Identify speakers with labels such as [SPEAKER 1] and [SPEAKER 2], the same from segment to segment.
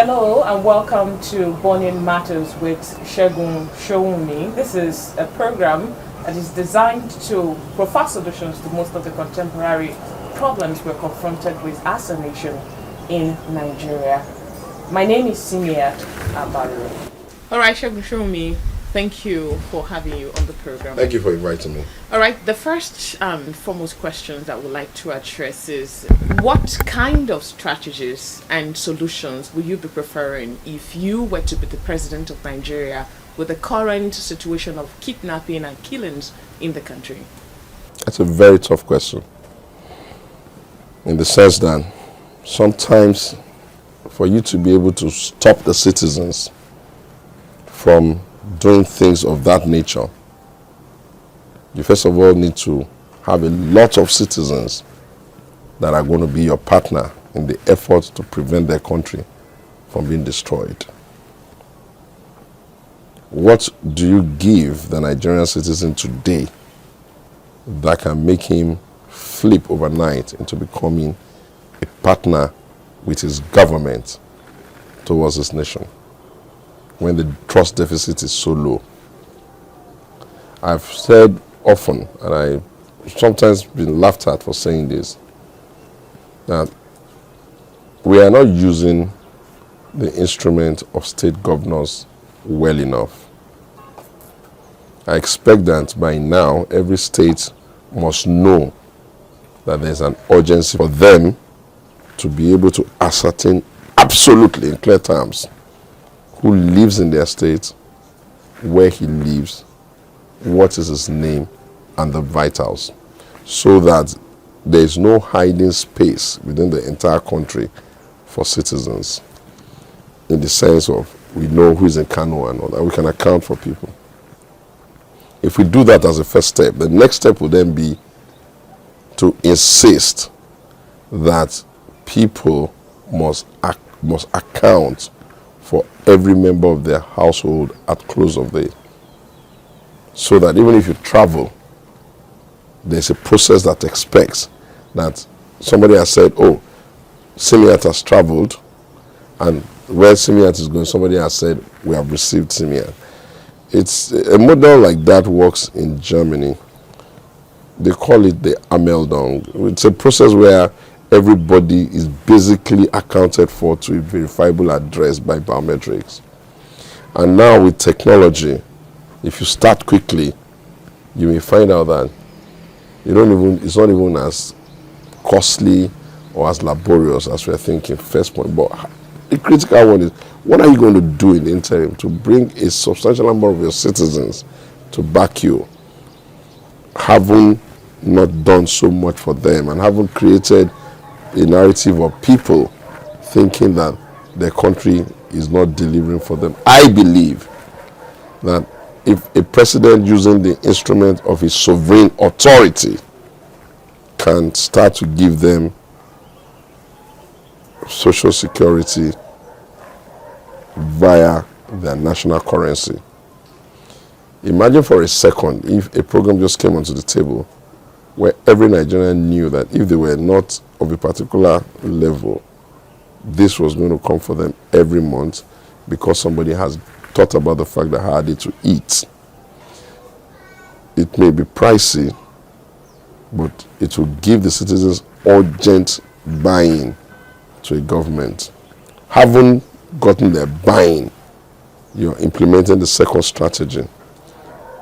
[SPEAKER 1] Hello and welcome to Burning Matters with Showunmi. This is a program that is designed to provide solutions to most of the contemporary problems we're confronted with as a nation in Nigeria. My name is Simiat Abaru. All right, Showunmi, thank you for having you on the program.
[SPEAKER 2] Thank you for inviting me.
[SPEAKER 1] All right, the first foremost questions I would like to address is what kind of strategies and solutions would you be preferring if you were to be the president of Nigeria with the current situation of kidnapping and killings in the country?
[SPEAKER 2] That's a very tough question. In the sense that sometimes for you to be able to stop the citizens from doing things of that nature, you first of all need to have a lot of citizens that are going to be your partner in the effort to prevent their country from being destroyed. What do you give the Nigerian citizen today that can make him flip overnight into becoming a partner with his government towards his nation when the trust deficit is so low? I've said often, and I sometimes been laughed at for saying this, that we are not using the instrument of state governors well enough. I expect that by now every state must know that there's an urgency for them to be able to ascertain absolutely in clear terms who lives in their state, where he lives, what is his name, and the vitals, so that there is no hiding space within the entire country for citizens, in the sense of we know who is in Kano and all that. We can account for people. If we do that as a first step, the next step will then be to insist that people must account for every member of their household at close of day, so that even if you travel, there's a process that expects that somebody has said, oh, Simiat has traveled, and where Simiat is going, somebody has said, we have received Simiat. It's a model like that works in Germany. They call it the Ameldung. It's a process where everybody is basically accounted for to a verifiable address by biometrics. And now with technology, if you start quickly, you may find out that it's not even as costly or as laborious as we're thinking, first point. But the critical one is, what are you going to do in the interim to bring a substantial number of your citizens to back you, having not done so much for them and haven't created a narrative of people thinking that their country is not delivering for them? I believe that if a president using the instrument of his sovereign authority can start to give them social security via their national currency, imagine for a second if a program just came onto the table where every Nigerian knew that if they were not of a particular level, this was going to come for them every month because somebody has thought about the fact that how are they to eat. It may be pricey, but it will give the citizens urgent buy-in to a government. Having gotten their buy-in, you're implementing the second strategy.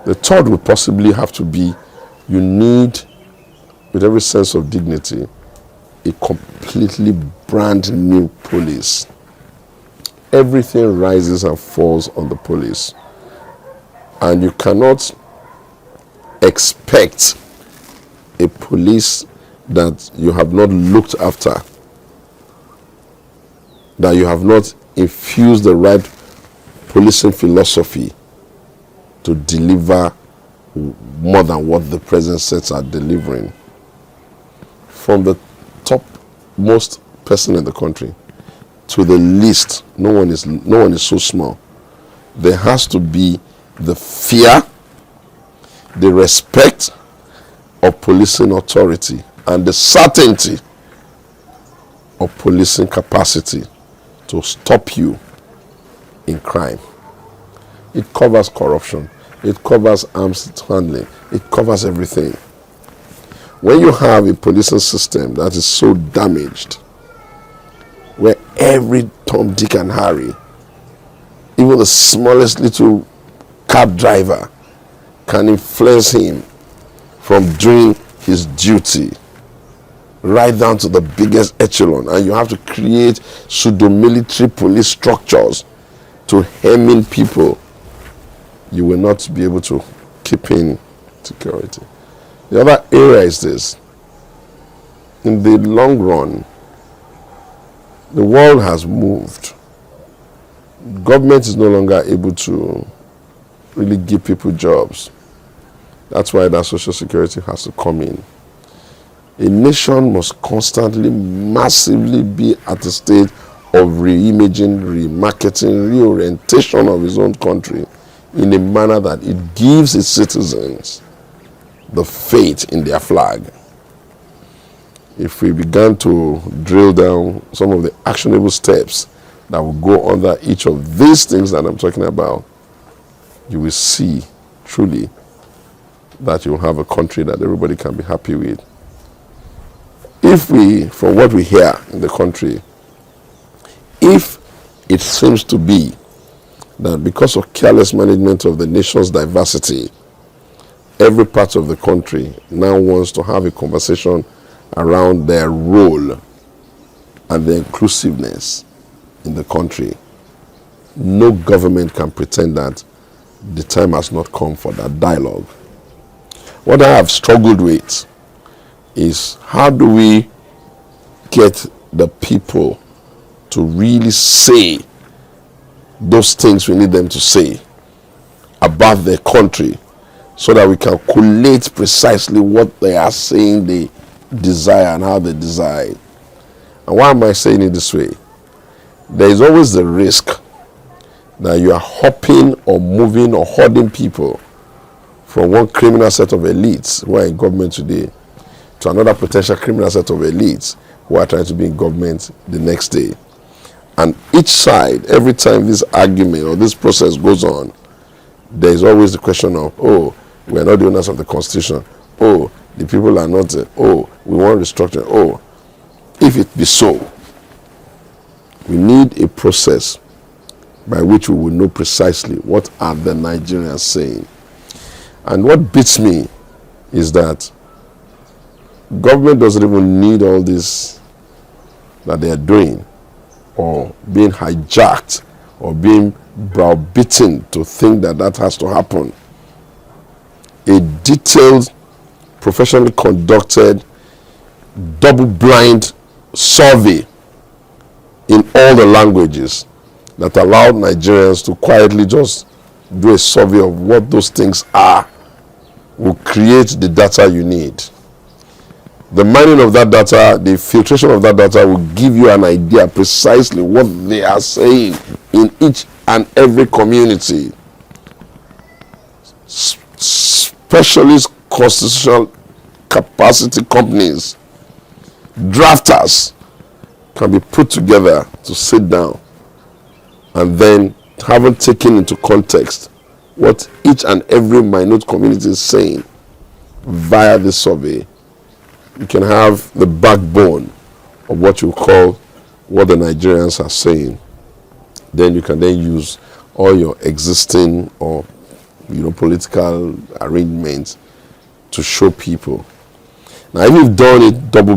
[SPEAKER 2] The third would possibly have to be, you need, with every sense of dignity, a completely brand new police. Everything rises and falls on the police. And you cannot expect a police that you have not looked after, that you have not infused the right policing philosophy to deliver more than what the present sets are delivering. From the topmost person in the country to the least, no one is so small. There has to be the fear, the respect of policing authority, and the certainty of policing capacity to stop you in crime. It covers corruption. It covers arms handling. It covers everything. When you have a policing system that is so damaged, where every Tom, Dick, and Harry, even the smallest little cab driver, can influence him from doing his duty right down to the biggest echelon, and you have to create pseudo-military police structures to hem in people, you will not be able to keep in security. The other area is this. In the long run, the world has moved. Government is no longer able to really give people jobs. That's why that social security has to come in. A nation must constantly, massively be at a state of re-imaging, remarketing, reorientation of its own country in a manner that it gives its citizens the faith in their flag. If we began to drill down some of the actionable steps that will go under each of these things that I'm talking about, you will see truly that you will have a country that everybody can be happy with. If we, from what we hear in the country, if it seems to be that because of careless management of the nation's diversity, every part of the country now wants to have a conversation around their role and their inclusiveness in the country, no government can pretend that the time has not come for that dialogue. What I have struggled with is, how do we get the people to really say those things we need them to say about their country, so that we can collate precisely what they are saying they desire and how they desire it. And why am I saying it this way? There is always the risk that you are hopping or moving or hoarding people from one criminal set of elites who are in government today to another potential criminal set of elites who are trying to be in government the next day. And each side, every time this argument or this process goes on, there is always the question of, oh, we are not the owners of the Constitution. Oh, the people are not, oh, we want restructuring. Oh, if it be so, we need a process by which we will know precisely what are the Nigerians saying. And what beats me is that government doesn't even need all this that they are doing, or being hijacked, or being browbeaten to think that that has to happen. A detailed, professionally conducted, double-blind survey in all the languages that allowed Nigerians to quietly just do a survey of what those things are will create the data you need. The mining of that data, the filtration of that data will give you an idea precisely what they are saying in each and every community. Specialist constitutional capacity companies, drafters, can be put together to sit down and then, having taken into context what each and every minute community is saying via this survey, you can have the backbone of what you call what the Nigerians are saying. Then you can then use all your existing or political arrangements to show people. Now, if you've done it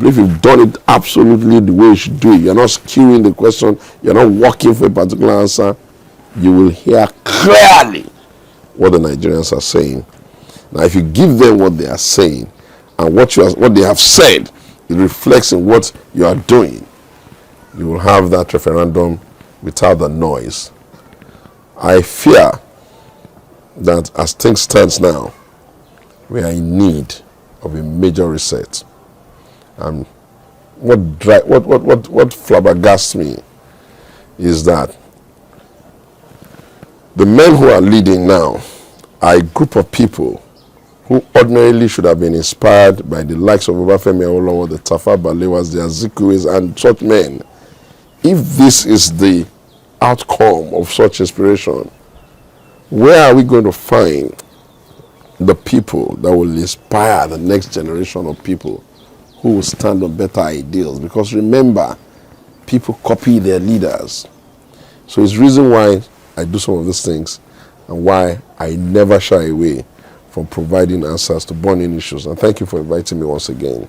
[SPEAKER 2] if you've done it absolutely the way you should do it, you're not skewing the question, you're not working for a particular answer, you will hear clearly what the Nigerians are saying. Now, if you give them what they are saying, and what they have said, it reflects in what you are doing, you will have that referendum without the noise. I fear that as things stand now, we are in need of a major reset. And what flabbergasts me is that the men who are leading now are a group of people who ordinarily should have been inspired by the likes of Obafemi Awolowo, the Tafawa Balewas, the Azikiwes, and such men. if this is the outcome of such inspiration, where are we going to find the people that will inspire the next generation of people who will stand on better ideals? Because remember, people copy their leaders. So it's the reason why I do some of these things and why I never shy away from providing answers to burning issues. And thank you for inviting me once again.